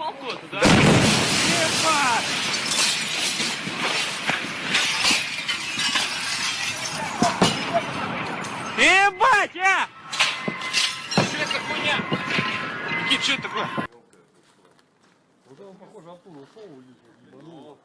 Полтота, да? Ебать! Ебать, а! Что это хуйня? Никит, что это такое? Вот он, похоже, оттуда ушел, ебанул.